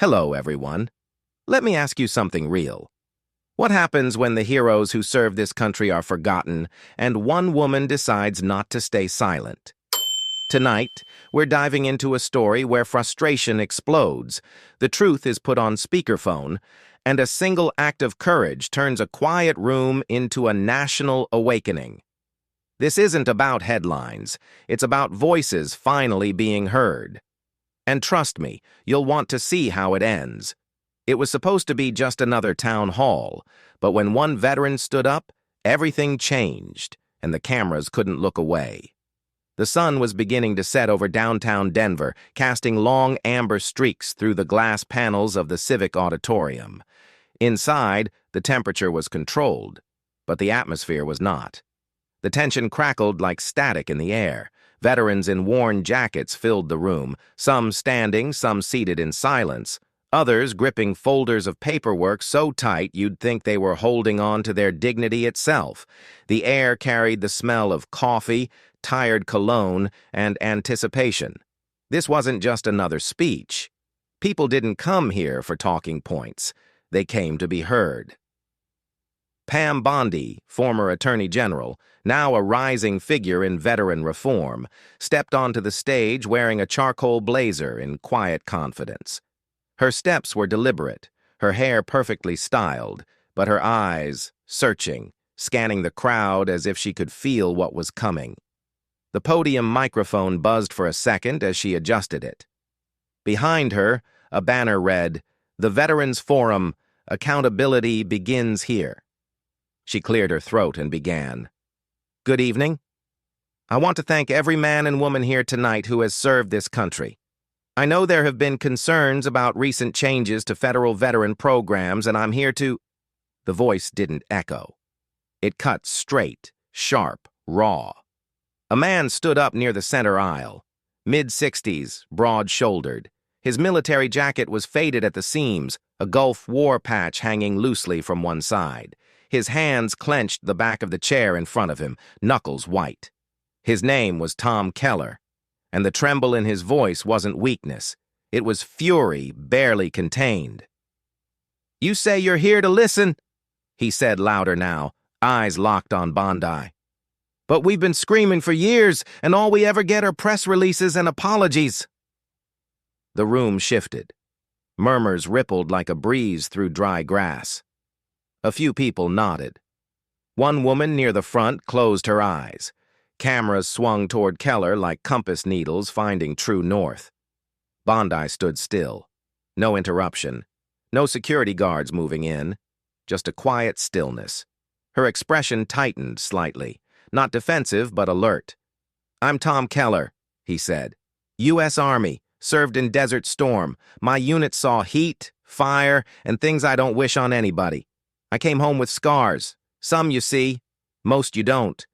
Hello, everyone. Let me ask you something real. What happens when the heroes who serve this country are forgotten and one woman decides not to stay silent? Tonight, we're diving into a story where frustration explodes, the truth is put on speakerphone, and a single act of courage turns a quiet room into a national awakening. This isn't about headlines. It's about voices finally being heard. And trust me, you'll want to see how it ends. It was supposed to be just another town hall, but when one veteran stood up, everything changed, and the cameras couldn't look away. The sun was beginning to set over downtown Denver, casting long amber streaks through the glass panels of the Civic Auditorium. Inside, the temperature was controlled, but the atmosphere was not. The tension crackled like static in the air. Veterans in worn jackets filled the room, some standing, some seated in silence, others gripping folders of paperwork so tight you'd think they were holding on to their dignity itself. The air carried the smell of coffee, tired cologne, and anticipation. This wasn't just another speech. People didn't come here for talking points. They came to be heard. Pam Bondi, former Attorney General, now a rising figure in veteran reform, stepped onto the stage wearing a charcoal blazer in quiet confidence. Her steps were deliberate, her hair perfectly styled, but her eyes searching, scanning the crowd as if she could feel what was coming. The podium microphone buzzed for a second as she adjusted it. Behind her, a banner read, "The Veterans Forum, Accountability Begins Here." She cleared her throat and began. Good evening. I want to thank every man and woman here tonight who has served this country. I know there have been concerns about recent changes to federal veteran programs, and I'm here to... The voice didn't echo. It cut straight, sharp, raw. A man stood up near the center aisle, mid-60s, broad-shouldered. His military jacket was faded at the seams, a Gulf War patch hanging loosely from one side. His hands clenched the back of the chair in front of him, knuckles white. His name was Tom Keller, and the tremble in his voice wasn't weakness. It was fury barely contained. "You say you're here to listen," he said louder now, eyes locked on Bondi. "But we've been screaming for years, and all we ever get are press releases and apologies." The room shifted. Murmurs rippled like a breeze through dry grass. A few people nodded. One woman near the front closed her eyes. Cameras swung toward Keller like compass needles finding true north. Bondi stood still. No interruption. No security guards moving in. Just a quiet stillness. Her expression tightened slightly. Not defensive, but alert. "I'm Tom Keller," he said. "U.S. Army, served in Desert Storm. My unit saw heat, fire, and things I don't wish on anybody. I came home with scars. Some you see, most you don't."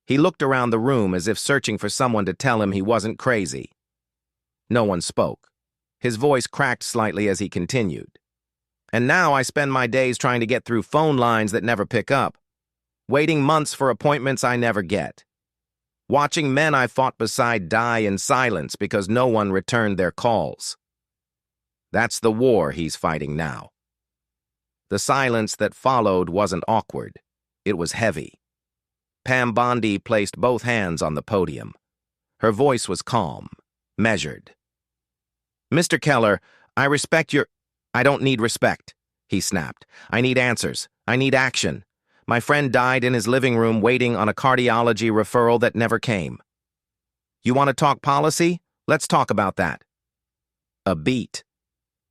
He looked around the room as if searching for someone to tell him he wasn't crazy. No one spoke. His voice cracked slightly as he continued. "And now I spend my days trying to get through phone lines that never pick up. Waiting months for appointments I never get. Watching men I fought beside die in silence because no one returned their calls. That's the war he's fighting now." The silence that followed wasn't awkward. It was heavy. Pam Bondi placed both hands on the podium. Her voice was calm, measured. "Mr. Keller, I respect your—" "I don't need respect," he snapped. "I need answers. I need action. My friend died in his living room waiting on a cardiology referral that never came. You want to talk policy? Let's talk about that." A beat.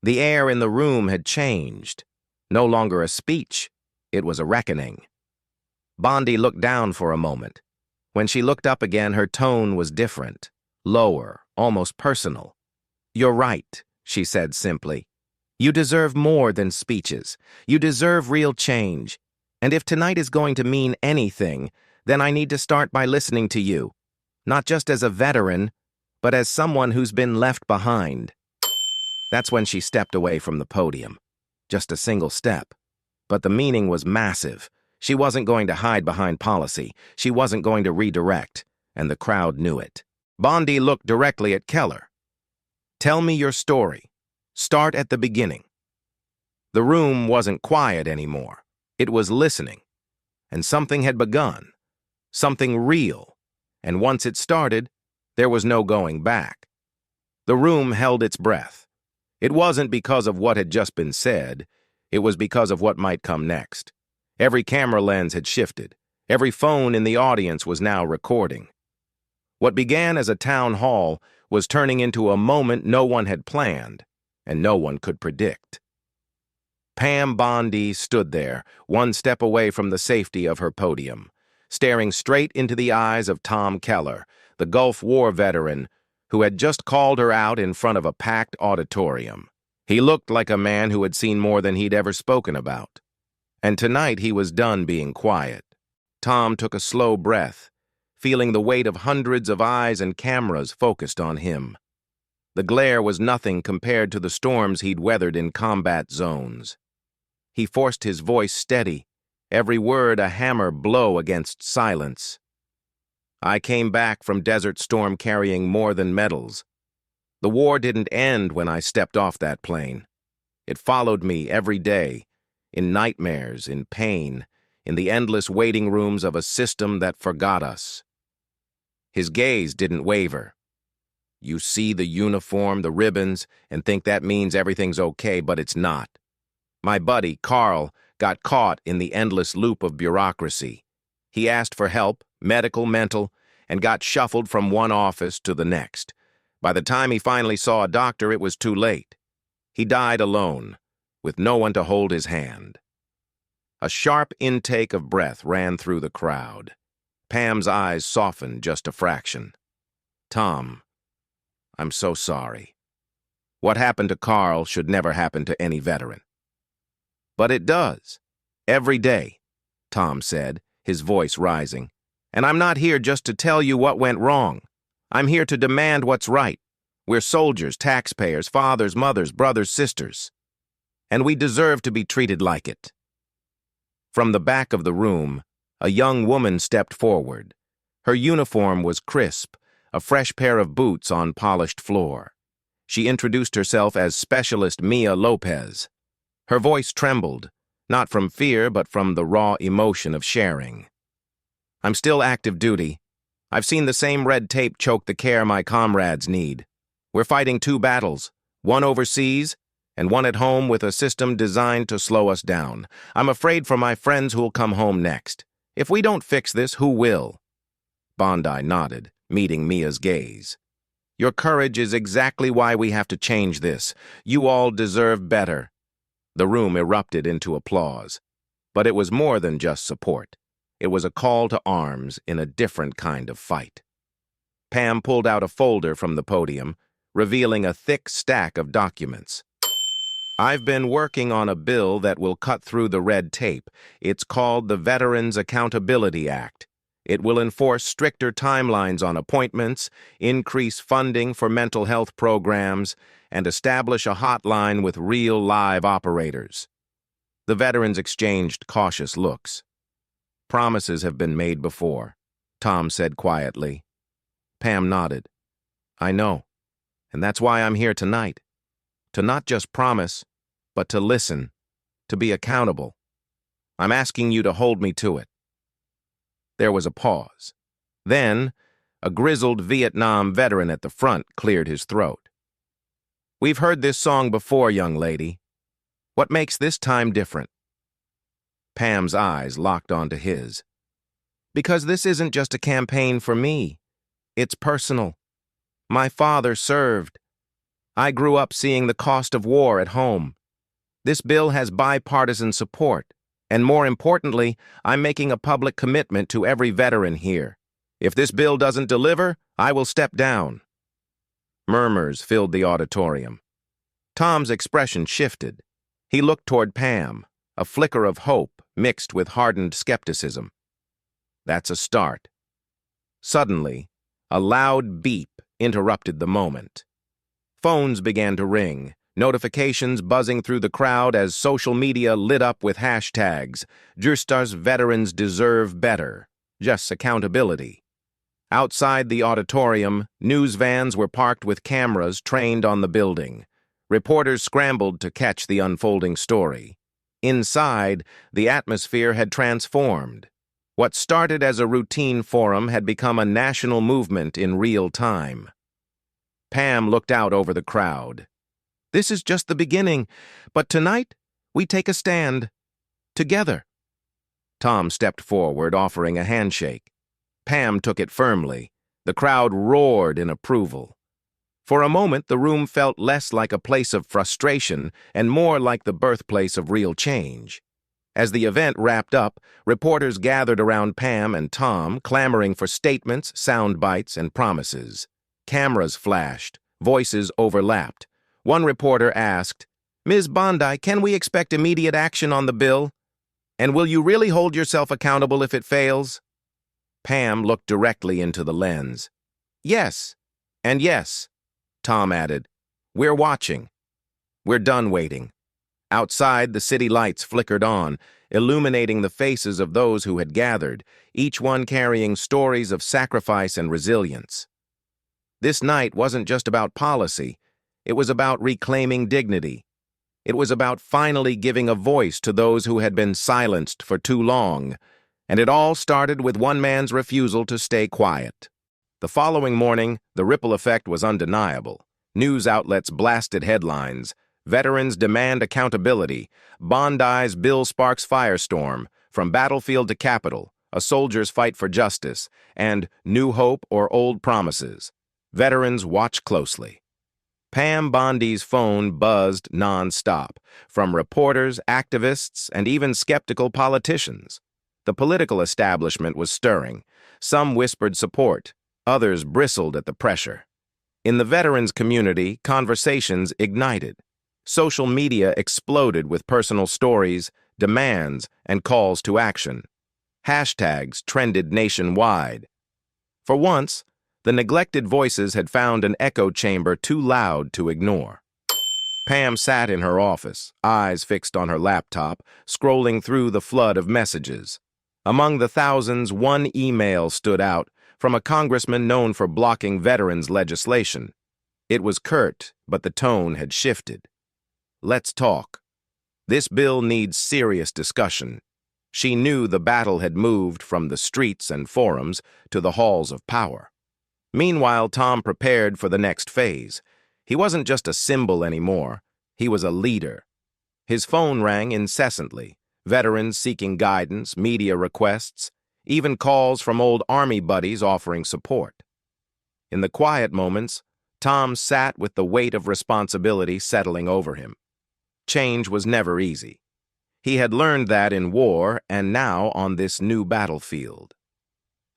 The air in the room had changed. No longer a speech, it was a reckoning. Bondi looked down for a moment. When she looked up again, her tone was different, lower, almost personal. "You're right," she said simply. "You deserve more than speeches. You deserve real change. And if tonight is going to mean anything, then I need to start by listening to you, not just as a veteran, but as someone who's been left behind." That's when she stepped away from the podium. Just a single step. But the meaning was massive. She wasn't going to hide behind policy. She wasn't going to redirect, and the crowd knew it. Bondi looked directly at Keller. "Tell me your story. Start at the beginning. The room wasn't quiet anymore. It was listening. And something had begun. Something real. And once it started, there was no going back. The room held its breath. It wasn't because of what had just been said. It was because of what might come next. Every camera lens had shifted. Every phone in the audience was now recording. What began as a town hall was turning into a moment no one had planned, and no one could predict. Pam Bondi stood there, one step away from the safety of her podium, staring straight into the eyes of Tom Keller, the Gulf War veteran who had just called her out in front of a packed auditorium. He looked like a man who had seen more than he'd ever spoken about. And tonight he was done being quiet. Tom took a slow breath, feeling the weight of hundreds of eyes and cameras focused on him. The glare was nothing compared to the storms he'd weathered in combat zones. He forced his voice steady, every word a hammer blow against silence. I came back from Desert Storm carrying more than medals. The war didn't end when I stepped off that plane. It followed me every day, in nightmares, in pain, in the endless waiting rooms of a system that forgot us. His gaze didn't waver. You see the uniform, the ribbons, and think that means everything's okay, but it's not. My buddy, Carl, got caught in the endless loop of bureaucracy. He asked for help, medical, mental, and got shuffled from one office to the next. By the time he finally saw a doctor, it was too late. He died alone, with no one to hold his hand. A sharp intake of breath ran through the crowd. Pam's eyes softened just a fraction. Tom, I'm so sorry. What happened to Carl should never happen to any veteran. But it does. Every day, Tom said, his voice rising. And I'm not here just to tell you what went wrong. I'm here to demand what's right. We're soldiers, taxpayers, fathers, mothers, brothers, sisters. And we deserve to be treated like it. From the back of the room, a young woman stepped forward. Her uniform was crisp, a fresh pair of boots on polished floor. She introduced herself as Specialist Mia Lopez. Her voice trembled, not from fear, but from the raw emotion of sharing. I'm still active duty. I've seen the same red tape choke the care my comrades need. We're fighting two battles, one overseas and one at home with a system designed to slow us down. I'm afraid for my friends who'll come home next. If we don't fix this, who will? Bondi nodded, meeting Mia's gaze. Your courage is exactly why we have to change this. You all deserve better. The room erupted into applause. But it was more than just support. It was a call to arms in a different kind of fight. Pam pulled out a folder from the podium, revealing a thick stack of documents. I've been working on a bill that will cut through the red tape. It's called the Veterans Accountability Act. It will enforce stricter timelines on appointments, increase funding for mental health programs, and establish a hotline with real live operators. The veterans exchanged cautious looks. Promises have been made before, Tom said quietly. Pam nodded. I know, and that's why I'm here tonight. To not just promise, but to listen, to be accountable. I'm asking you to hold me to it. There was a pause. Then, a grizzled Vietnam veteran at the front cleared his throat. We've heard this song before, young lady. What makes this time different? Pam's eyes locked onto his. Because this isn't just a campaign for me. It's personal. My father served. I grew up seeing the cost of war at home. This bill has bipartisan support, and more importantly, I'm making a public commitment to every veteran here. If this bill doesn't deliver, I will step down. Murmurs filled the auditorium. Tom's expression shifted. He looked toward Pam, a flicker of hope mixed with hardened skepticism. That's a start. Suddenly, a loud beep interrupted the moment. Phones began to ring, notifications buzzing through the crowd as social media lit up with hashtags. Justas veterans deserve better. Just accountability. Outside the auditorium, news vans were parked with cameras trained on the building. Reporters scrambled to catch the unfolding story. Inside, the atmosphere had transformed. What started as a routine forum had become a national movement in real time. Pam looked out over the crowd. This is just the beginning, but tonight we take a stand. Together. Tom stepped forward, offering a handshake. Pam took it firmly. The crowd roared in approval. For a moment, the room felt less like a place of frustration and more like the birthplace of real change. As the event wrapped up, reporters gathered around Pam and Tom, clamoring for statements, sound bites, and promises. Cameras flashed. Voices overlapped. One reporter asked, "Ms. Bondi, can we expect immediate action on the bill? And will you really hold yourself accountable if it fails?" Pam looked directly into the lens. "Yes, and yes," Tom added. "We're watching. We're done waiting." Outside, the city lights flickered on, illuminating the faces of those who had gathered, each one carrying stories of sacrifice and resilience. This night wasn't just about policy. It was about reclaiming dignity. It was about finally giving a voice to those who had been silenced for too long. And it all started with one man's refusal to stay quiet. The following morning, the ripple effect was undeniable. News outlets blasted headlines. Veterans demand accountability. Bondi's bill sparks firestorm. From battlefield to Capitol, a soldier's fight for justice. And new hope or old promises. Veterans watch closely. Pam Bondi's phone buzzed non-stop, from reporters, activists, and even skeptical politicians. The political establishment was stirring. Some whispered support. Others bristled at the pressure. In the veterans community, conversations ignited. Social media exploded with personal stories, demands, and calls to action. Hashtags trended nationwide. For once, the neglected voices had found an echo chamber too loud to ignore. Pam sat in her office, eyes fixed on her laptop, scrolling through the flood of messages. Among the thousands, one email stood out, from a congressman known for blocking veterans legislation. It was curt, but the tone had shifted. "Let's talk. This bill needs serious discussion." She knew the battle had moved from the streets and forums to the halls of power. Meanwhile, Tom prepared for the next phase. He wasn't just a symbol anymore. He was a leader. His phone rang incessantly. Veterans seeking guidance, media requests, even calls from old Army buddies offering support. In the quiet moments, Tom sat with the weight of responsibility settling over him. Change was never easy. He had learned that in war and now on this new battlefield.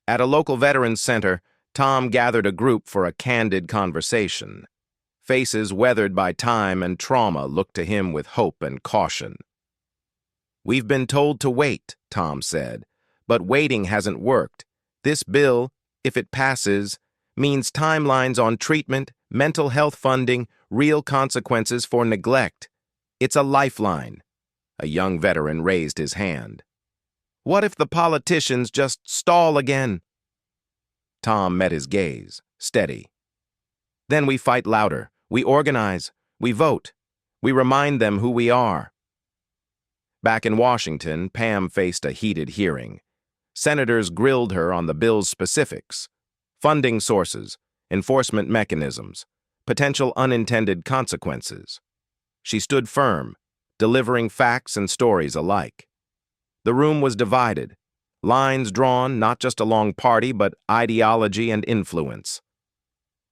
At a local veterans center, Tom gathered a group for a candid conversation. Faces weathered by time and trauma looked to him with hope and caution. "We've been told to wait," Tom said, "but waiting hasn't worked. This bill, if it passes, means timelines on treatment, mental health funding, real consequences for neglect. It's a lifeline." A young veteran raised his hand. "What if the politicians just stall again?" Tom met his gaze, steady. "Then we fight louder. We organize. We vote. We remind them who we are." Back in Washington, Pam faced a heated hearing. Senators grilled her on the bill's specifics: funding sources, enforcement mechanisms, potential unintended consequences. She stood firm, delivering facts and stories alike. The room was divided, lines drawn not just along party but ideology and influence.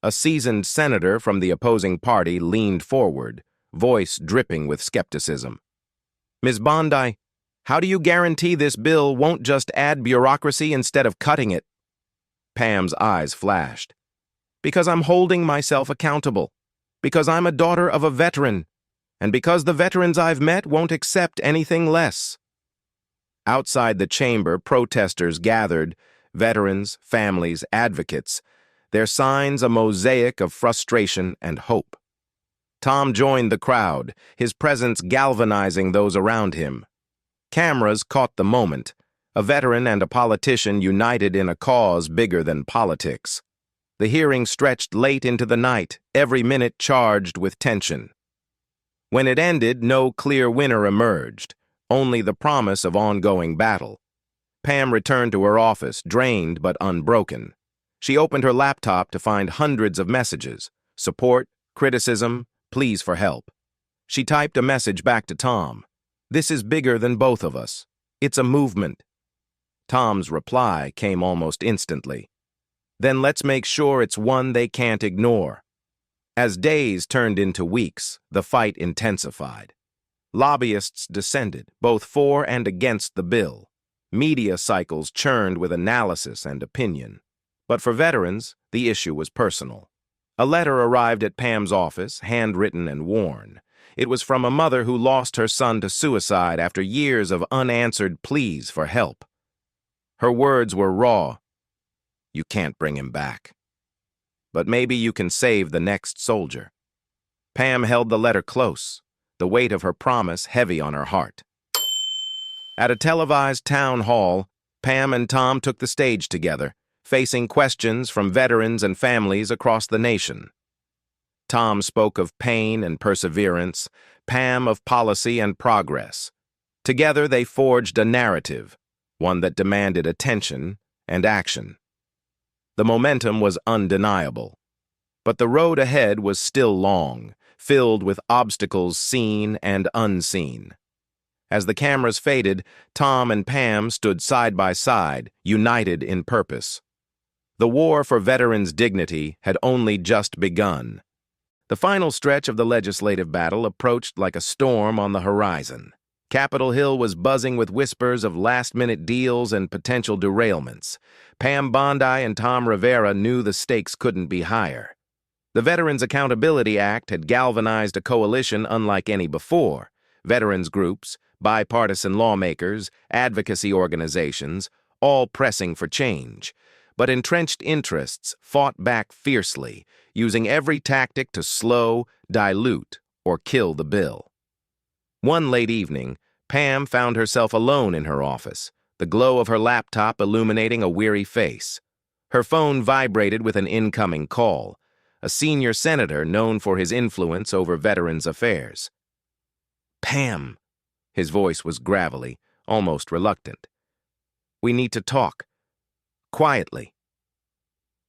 A seasoned senator from the opposing party leaned forward, voice dripping with skepticism. "Ms. Bondi, how do you guarantee this bill won't just add bureaucracy instead of cutting it?" Pam's eyes flashed. "Because I'm holding myself accountable. Because I'm a daughter of a veteran. And because the veterans I've met won't accept anything less." Outside the chamber, protesters gathered, veterans, families, advocates, their signs a mosaic of frustration and hope. Tom joined the crowd, his presence galvanizing those around him. Cameras caught the moment, a veteran and a politician united in a cause bigger than politics. The hearing stretched late into the night, every minute charged with tension. When it ended, no clear winner emerged, only the promise of ongoing battle. Pam returned to her office, drained but unbroken. She opened her laptop to find hundreds of messages: support, criticism, pleas for help. She typed a message back to Tom. "This is bigger than both of us. It's a movement." Tom's reply came almost instantly. "Then let's make sure it's one they can't ignore." As days turned into weeks, the fight intensified. Lobbyists descended, both for and against the bill. Media cycles churned with analysis and opinion. But for veterans, the issue was personal. A letter arrived at Pam's office, handwritten and worn. It was from a mother who lost her son to suicide after years of unanswered pleas for help. Her words were raw. "You can't bring him back. But maybe you can save the next soldier." Pam held the letter close, the weight of her promise heavy on her heart. At a televised town hall, Pam and Tom took the stage together, facing questions from veterans and families across the nation. Tom spoke of pain and perseverance, Pam of policy and progress. Together they forged a narrative, one that demanded attention and action. The momentum was undeniable, but the road ahead was still long, filled with obstacles seen and unseen. As the cameras faded, Tom and Pam stood side by side, united in purpose. The war for veterans' dignity had only just begun. The final stretch of the legislative battle approached like a storm on the horizon. Capitol Hill was buzzing with whispers of last-minute deals and potential derailments. Pam Bondi and Tom Rivera knew the stakes couldn't be higher. The Veterans Accountability Act had galvanized a coalition unlike any before. Veterans groups, bipartisan lawmakers, advocacy organizations, all pressing for change. But entrenched interests fought back fiercely, using every tactic to slow, dilute, or kill the bill. One late evening, Pam found herself alone in her office, the glow of her laptop illuminating a weary face. Her phone vibrated with an incoming call, a senior senator known for his influence over veterans' affairs. "Pam," his voice was gravelly, almost reluctant. "We need to talk. Quietly."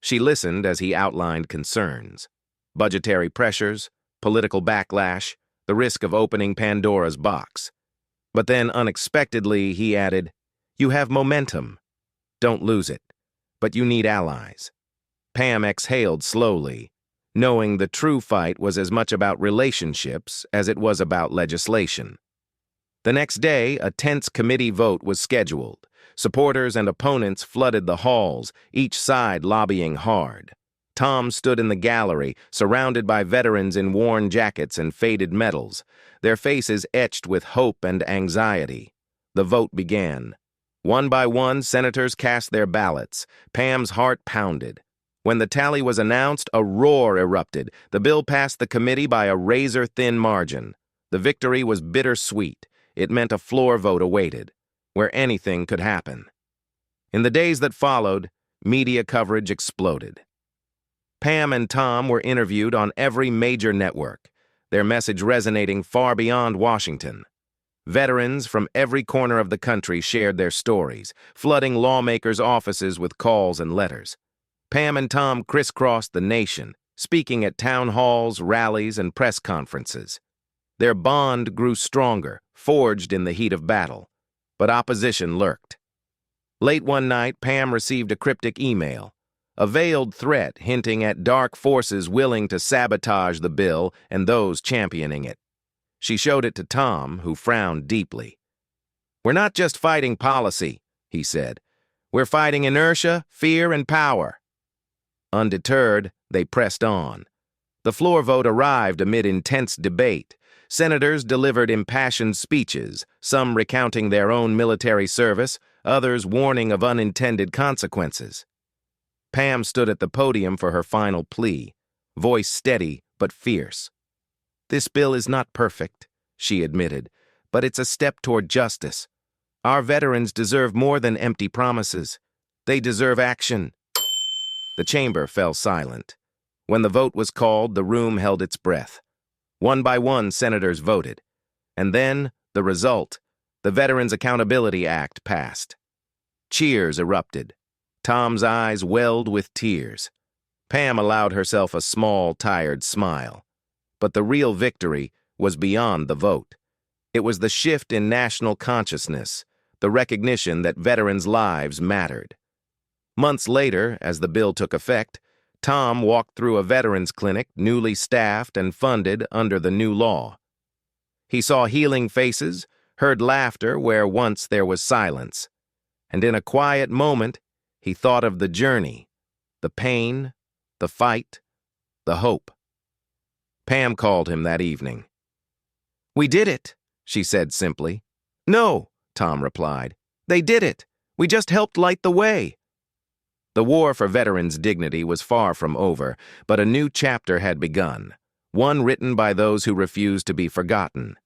She listened as he outlined concerns: budgetary pressures, political backlash, the risk of opening Pandora's box. But then, unexpectedly, he added, "You have momentum. Don't lose it. But you need allies." Pam exhaled slowly, knowing the true fight was as much about relationships as it was about legislation. The next day, a tense committee vote was scheduled. Supporters and opponents flooded the halls, each side lobbying hard. Tom stood in the gallery, surrounded by veterans in worn jackets and faded medals, their faces etched with hope and anxiety. The vote began. One by one, senators cast their ballots. Pam's heart pounded. When the tally was announced, a roar erupted. The bill passed the committee by a razor-thin margin. The victory was bittersweet. It meant a floor vote awaited, where anything could happen. In the days that followed, media coverage exploded. Pam and Tom were interviewed on every major network, their message resonating far beyond Washington. Veterans from every corner of the country shared their stories, flooding lawmakers' offices with calls and letters. Pam and Tom crisscrossed the nation, speaking at town halls, rallies, and press conferences. Their bond grew stronger, forged in the heat of battle. But opposition lurked. Late one night, Pam received a cryptic email, a veiled threat hinting at dark forces willing to sabotage the bill and those championing it. She showed it to Tom, who frowned deeply. "We're not just fighting policy," he said. "We're fighting inertia, fear, and power." Undeterred, they pressed on. The floor vote arrived amid intense debate. Senators delivered impassioned speeches, some recounting their own military service, others warning of unintended consequences. Pam stood at the podium for her final plea, voice steady but fierce. "This bill is not perfect," she admitted, "but it's a step toward justice. Our veterans deserve more than empty promises. They deserve action." The chamber fell silent. When the vote was called, the room held its breath. One by one, senators voted. And then, the result, the Veterans Accountability Act passed. Cheers erupted. Tom's eyes welled with tears. Pam allowed herself a small, tired smile. But the real victory was beyond the vote. It was the shift in national consciousness, the recognition that veterans' lives mattered. Months later, as the bill took effect, Tom walked through a veterans clinic newly staffed and funded under the new law. He saw healing faces, heard laughter where once there was silence. And in a quiet moment, he thought of the journey, the pain, the fight, the hope. Pam called him that evening. "We did it," she said simply. "No," Tom replied. "They did it. We just helped light the way." The war for veterans' dignity was far from over, but a new chapter had begun, one written by those who refused to be forgotten.